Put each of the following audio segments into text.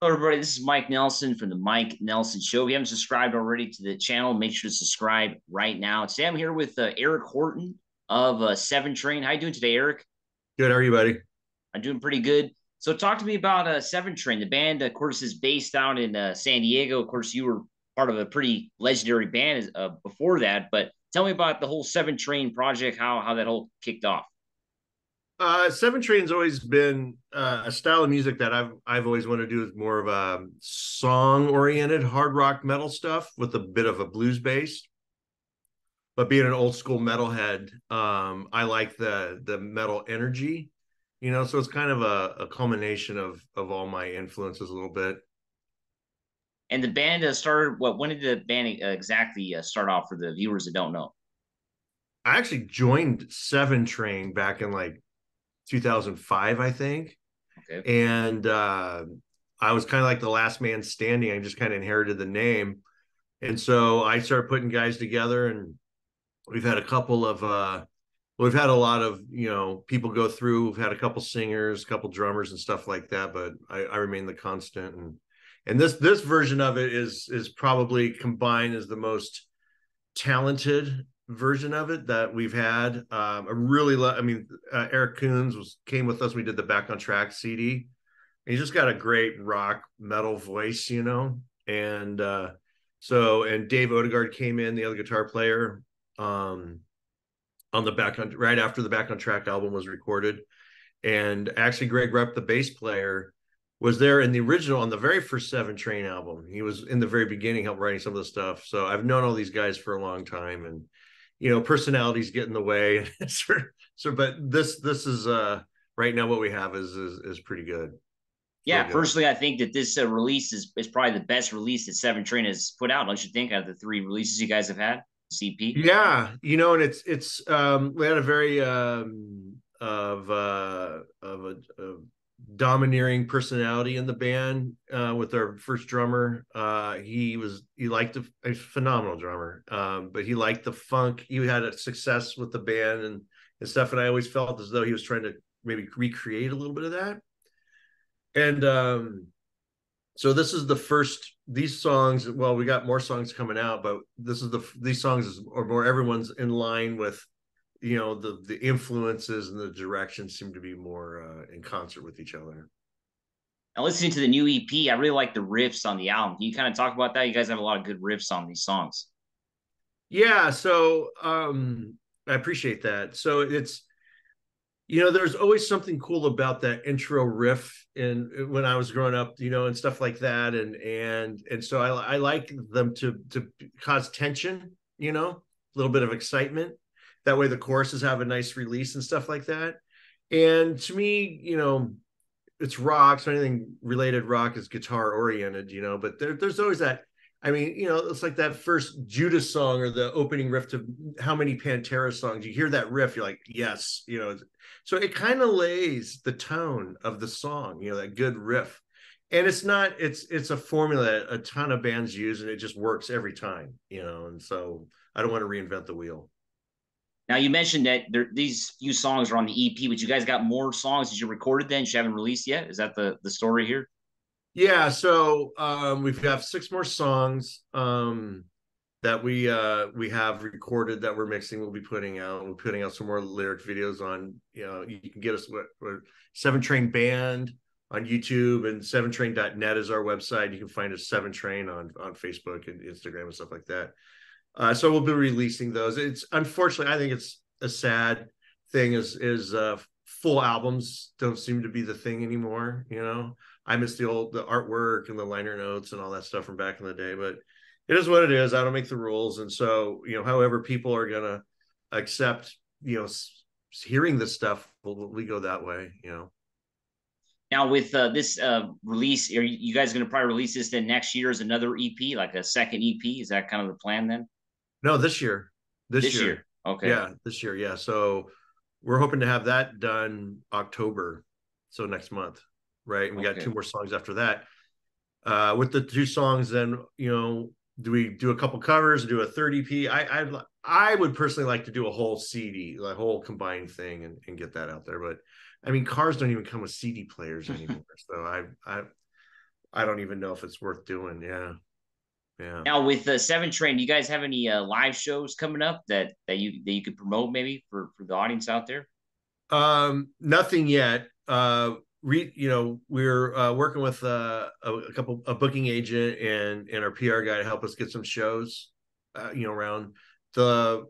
Hello, everybody. This is Mike Nelson from the Mike Nelson Show. If you haven't subscribed already to the channel, make sure to subscribe right now. Today, I'm here with Eric Horton of Seventrain. How you doing today, Eric? Good. How are you, buddy? I'm doing pretty good. So, talk to me about Seventrain. The band, of course, is based out in San Diego. Of course, you were part of a pretty legendary band before that. But tell me about the whole Seventrain project. How that whole kicked off. Seventrain's always been a style of music that I've always wanted to do is more of a song oriented hard rock metal stuff with a bit of a blues base. But being an old school metalhead, I like the metal energy, So it's kind of a culmination of all my influences a little bit. And the band started. What? When did the band exactly start off? For the viewers that don't know. I actually joined Seventrain back in like 2005, I think. Okay. And I was kind of like the last man standing. I just kind of inherited the name, and so I started putting guys together. And we've had a couple of we've had a lot of people go through. We've had a couple singers, a couple drummers, and stuff like that. But I remain the constant, and this version of it is probably combined as the most talented version of it that we've had. Eric Coons came with us. We did the Back on Track CD. He's just got a great rock metal voice, And and Dave Odegaard came in, the other guitar player, on the right after the Back on Track album was recorded. And actually, Greg Rep, the bass player, was there in the original on the very first Seventrain album. He was in the very beginning, helped writing some of the stuff. So I've known all these guys for a long time, and personalities get in the way. But this is right now what we have is pretty good. Yeah, personally, I think that this release is probably the best release that Seventrain has put out. Don't you think? Out of the three releases you guys have had, CP. Yeah, and it's we had a very of a domineering personality in the band with our first drummer. He liked a phenomenal drummer, but he liked the funk. He had a success with the band and stuff, and I always felt as though he was trying to maybe recreate a little bit of that. And so this is the first. These songs, well, we got more songs coming out, but these songs are more everyone's in line with the influences and the directions seem to be more in concert with each other. Now, listening to the new EP, I really like the riffs on the album. Can you kind of talk about that? You guys have a lot of good riffs on these songs. Yeah, so I appreciate that. So it's there's always something cool about that intro riff and when I was growing up, and stuff like that. And so I like them to cause tension, a little bit of excitement. That way the choruses have a nice release and stuff like that. And to me, it's rock. So anything related rock is guitar oriented, but there's always that. I mean, it's like that first Judas song or the opening riff to how many Pantera songs. You hear that riff, you're like, yes, So it kind of lays the tone of the song, that good riff. And it's a formula that a ton of bands use and it just works every time, and so I don't want to reinvent the wheel. Now, you mentioned that these few songs are on the EP, but you guys got more songs that you recorded then you haven't released yet. Is that the story here? Yeah, so we've got 6 more songs that we have recorded that we're mixing. We'll be putting out. We're putting out some more lyric videos on. You can get us what Seventrain Band on YouTube, and seventrain.net is our website. You can find us Seventrain on Facebook and Instagram and stuff like that. So we'll be releasing those. It's unfortunately, I think it's a sad thing is full albums don't seem to be the thing anymore. I miss the artwork and the liner notes and all that stuff from back in the day, but it is what it is. I don't make the rules. And so, however people are going to accept, hearing this stuff, we go that way. Now, with this release, are you guys going to probably release this then next year as another EP, like a second EP? Is that kind of the plan then? No, this year. This This year. year. Okay. Yeah, this year. Yeah. So we're hoping to have that done October. So next month. Right. And we got Okay. 2 more songs after that. With the 2 songs, then, do we do a couple covers, do a third EP? I would personally like to do a whole CD, a whole combined thing and get that out there. But I mean, cars don't even come with CD players anymore. So I don't even know if it's worth doing. Yeah. Yeah. Now with the Seventrain, do you guys have any live shows coming up that you could promote maybe for the audience out there? Nothing yet. We're working with a booking agent and our PR guy to help us get some shows, around the,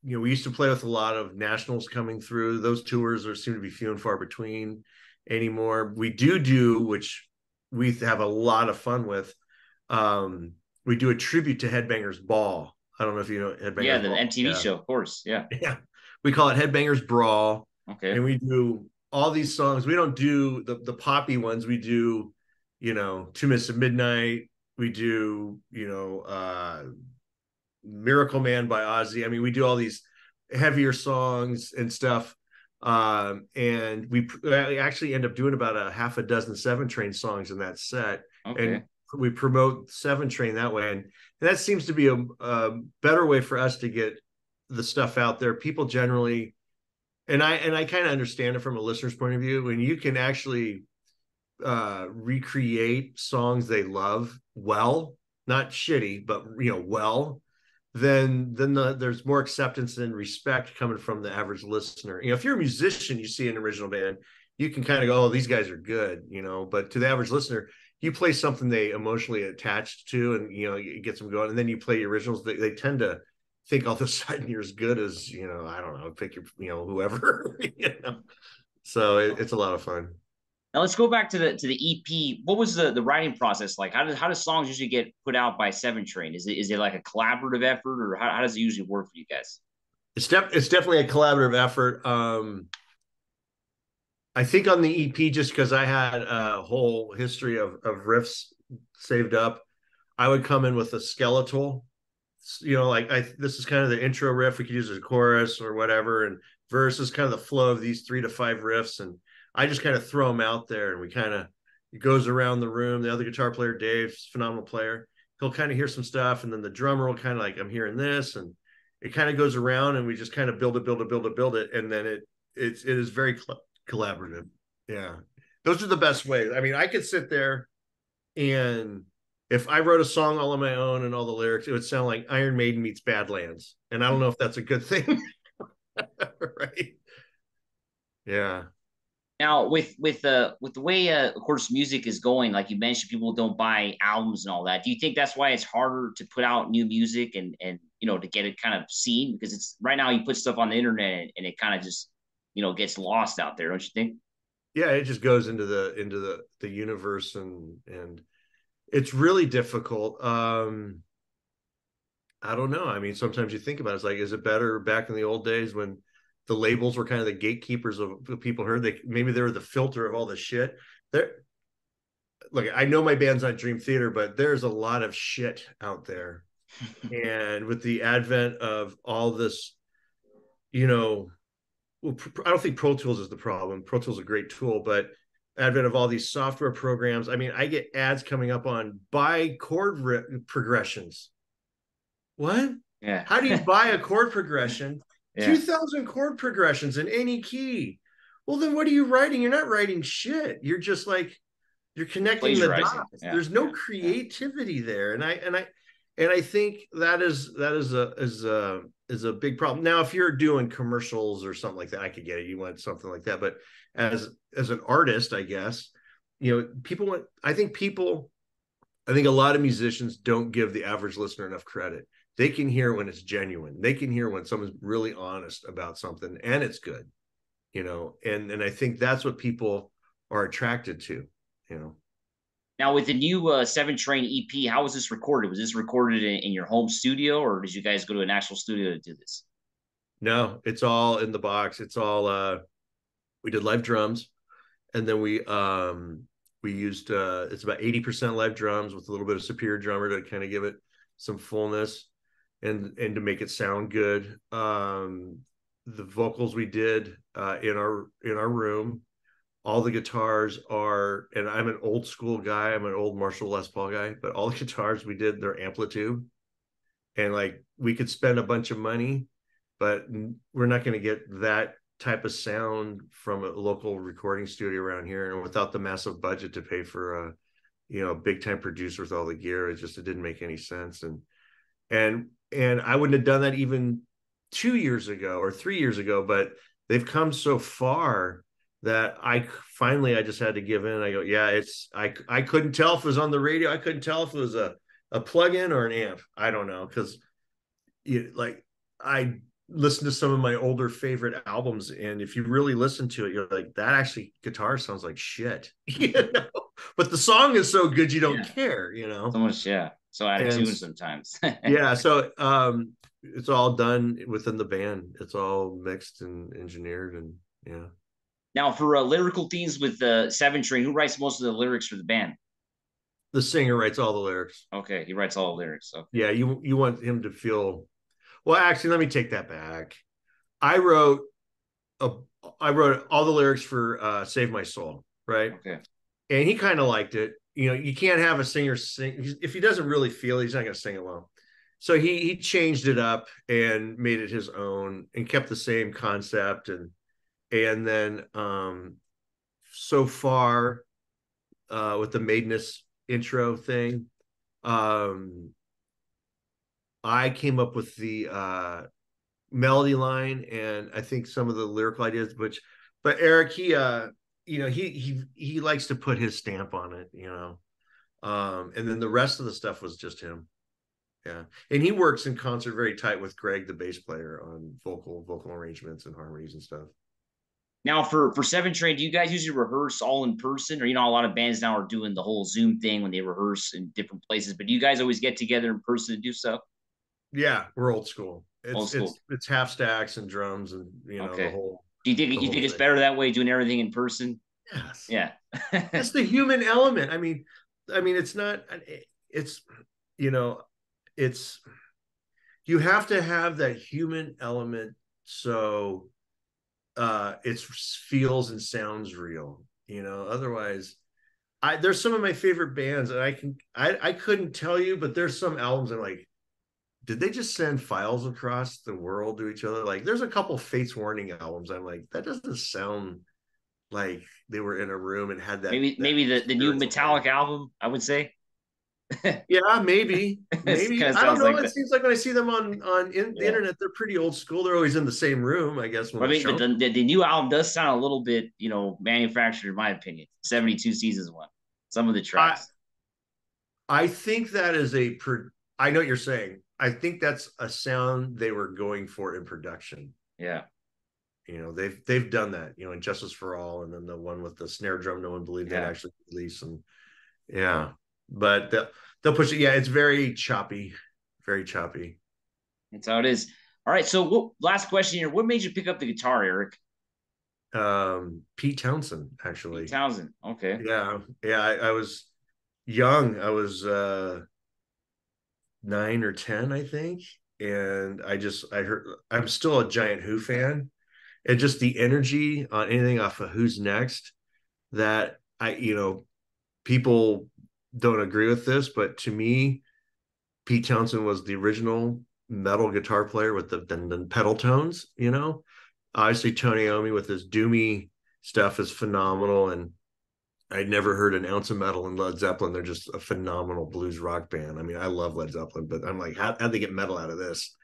we used to play with a lot of nationals coming through. Those tours are seem to be few and far between anymore. We do, which we have a lot of fun with. Um, we do a tribute to Headbangers Ball. I don't know if you know Yeah, Headbangers the Ball. MTV Yeah. show, of course. Yeah. Yeah. We call it Headbangers Brawl. Okay. And we do all these songs. We don't do the poppy ones. We do, 2 Minutes to Midnight. We do, Miracle Man by Ozzy. I mean, we do all these heavier songs and stuff. And we actually end up doing about a half a dozen Seventrain songs in that set. And Okay. we promote Seventrain that way. And that seems to be a better way for us to get the stuff out there. People generally, and I kind of understand it from a listener's point of view, when you can actually recreate songs they love well, not shitty, but well, then there's more acceptance and respect coming from the average listener. If you're a musician, you see an original band, you can kind of go, oh, these guys are good, but to the average listener, you play something they emotionally attached to, and it gets them going, and then you play the originals, they tend to think all of a sudden you're as good as, I don't know, pick your, whoever. So it's a lot of fun. Now let's go back to the EP. What was the writing process like? How does songs usually get put out by Seventrain? Is it like a collaborative effort, or how does it usually work for you guys? It's definitely a collaborative effort. I think on the EP, just because I had a whole history of riffs saved up, I would come in with a skeletal, like this is kind of the intro riff. We could use as a chorus or whatever, and verse is kind of the flow of these 3 to 5 riffs, and I just kind of throw them out there, and we kind of, it goes around the room. The other guitar player, Dave's phenomenal player, he'll kind of hear some stuff, and then the drummer will kind of like, I'm hearing this, and it kind of goes around, and we just kind of build it, and then it is very collaborative. Yeah, those are the best ways. I mean, I could sit there, and if I wrote a song all on my own and all the lyrics, it would sound like Iron Maiden meets Badlands, and I don't know if that's a good thing. Right? Yeah. Now with the way of course music is going, like you mentioned, people don't buy albums and all that. Do you think that's why it's harder to put out new music and to get it kind of seen? Because it's right now you put stuff on the internet and it kind of just gets lost out there, don't you think? Yeah, it just goes into the universe, and it's really difficult. I don't know. I mean, sometimes you think about it, it's like, is it better back in the old days when the labels were kind of the gatekeepers of what people heard? Maybe they were the filter of all the shit. There, look, I know my band's not Dream Theater, but there's a lot of shit out there. And with the advent of all this, well, I don't think Pro Tools is the problem. Pro Tools is a great tool, but advent of all these software programs. I mean, I get ads coming up on buy progressions. What? Yeah. How do you buy a chord progression? Yeah. 2,000 chord progressions in any key. Well, then what are you writing? You're not writing shit. You're just like, you're connecting the Plagiarizing. dots. Yeah. There's no Yeah. Yeah. creativity there, and I think that is a big problem. Now, if you're doing commercials or something like that, I could get it. You want something like that, but as an artist, I guess, people want. I think a lot of musicians don't give the average listener enough credit. They can hear when it's genuine. They can hear when someone's really honest about something and it's good, and I think that's what people are attracted to, you know. Now with the new Seventrain EP, how was this recorded? Was this recorded in your home studio, or did you guys go to an actual studio to do this? No, it's all in the box. It's all we did live drums, and then we used it's about 80% live drums with a little bit of Superior drummer to kind of give it some fullness and to make it sound good. The vocals we did in our room. All the guitars are, and I'm an old school guy. I'm an old Marshall Les Paul guy, but all the guitars we did, they're amplitude. And like, we could spend a bunch of money, but we're not going to get that type of sound from a local recording studio around here, and without the massive budget to pay for a big time producer with all the gear. It didn't make any sense. And I wouldn't have done that even 2 years ago or 3 years ago, but they've come so far that I just had to give in. I go, yeah, I couldn't tell if it was on the radio. I couldn't tell if it was a plug-in or an amp. I don't know, because like I listened to some of my older favorite albums, and if you really listen to it, you're like, that actually guitar sounds like shit. But the song is so good you don't Yeah. care, So much, yeah. So out of and tune sometimes. yeah, so it's all done within the band. It's all mixed and engineered, and yeah. Now, for lyrical themes with Seventrain, who writes most of the lyrics for the band? The singer writes all the lyrics. Okay, he writes all the lyrics. Okay. Yeah, you want him to feel. Well, actually, let me take that back. I wrote a I wrote all the lyrics for "Save My Soul," right? Okay. And he kind of liked it. You can't have a singer sing if he doesn't really feel it, he's not going to sing it well. So he changed it up and made it his own and kept the same concept, and then so far with the Maideness intro thing, um I came up with the melody line and I think some of the lyrical ideas, but Eric, he likes to put his stamp on it. And then the rest of the stuff was just him. Yeah, and he works in concert very tight with Greg, the bass player, on vocal arrangements and harmonies and stuff. Now, for Seventrain, do you guys usually rehearse all in person, or a lot of bands now are doing the whole Zoom thing when they rehearse in different places? But do you guys always get together in person to do so? Yeah, we're old school. Old it's school. it's it's half stacks and drums and the Okay. whole Do you think the you whole think it's thing. better that way, doing everything in person? Yes, Yeah. that's the human element. I mean, it's not. It's you know, it's you have to have that human element so it feels and sounds real. Otherwise, there's some of my favorite bands, and I couldn't tell you, but there's some albums I'm like, did they just send files across the world to each other? Like, there's a couple Fates Warning albums. I'm like, that doesn't sound like they were in a room and had that maybe the new spiritual thing. Metallic album, I would say. Yeah, maybe, It maybe. kind of I don't sounds know. like It that. seems like when I see them on the Yeah. internet, they're pretty old school. They're always in the same room, I guess, when I they're mean, but showing. the new album does sound a little bit, manufactured, in my opinion. 72 Seasons one. Some of the I tracks. I think that is I know what you're saying. I think that's a sound they were going for in production. Yeah. They've done that. In Justice for All, and then the one with the snare drum no one believed they'd Yeah. actually release, and yeah, but they'll push it. Yeah, it's very choppy, very choppy. That's how it is. All right. So, last question here. What made you pick up the guitar, Eric? Pete Townsend, Pete actually. Townsend. Okay. Yeah, yeah. I was young. I was 9 or 10, I think, and I heard. I'm still a giant Who fan, and just the energy on anything off of Who's Next, that people don't agree with this, but to me, Pete Townsend was the original metal guitar player with the pedal tones. Obviously Tony Iommi with his doomy stuff is phenomenal, and I'd never heard an ounce of metal in Led Zeppelin. They're just a phenomenal blues rock band. I mean, I love Led Zeppelin, but I'm like, how'd they get metal out of this?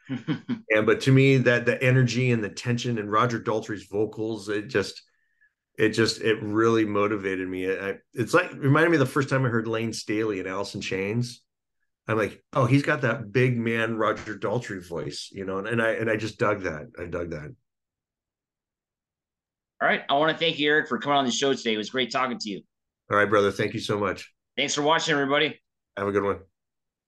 But to me, that the energy and the tension and Roger Daltrey's vocals, it really motivated me. It's like reminded me of the first time I heard Lane Staley and Alice in Chains. I'm like, oh, he's got that big man Roger Daltrey voice, and I just dug that. I dug that. All right. I want to thank you, Eric, for coming on the show today. It was great talking to you. All right, brother. Thank you so much. Thanks for watching, everybody. Have a good one.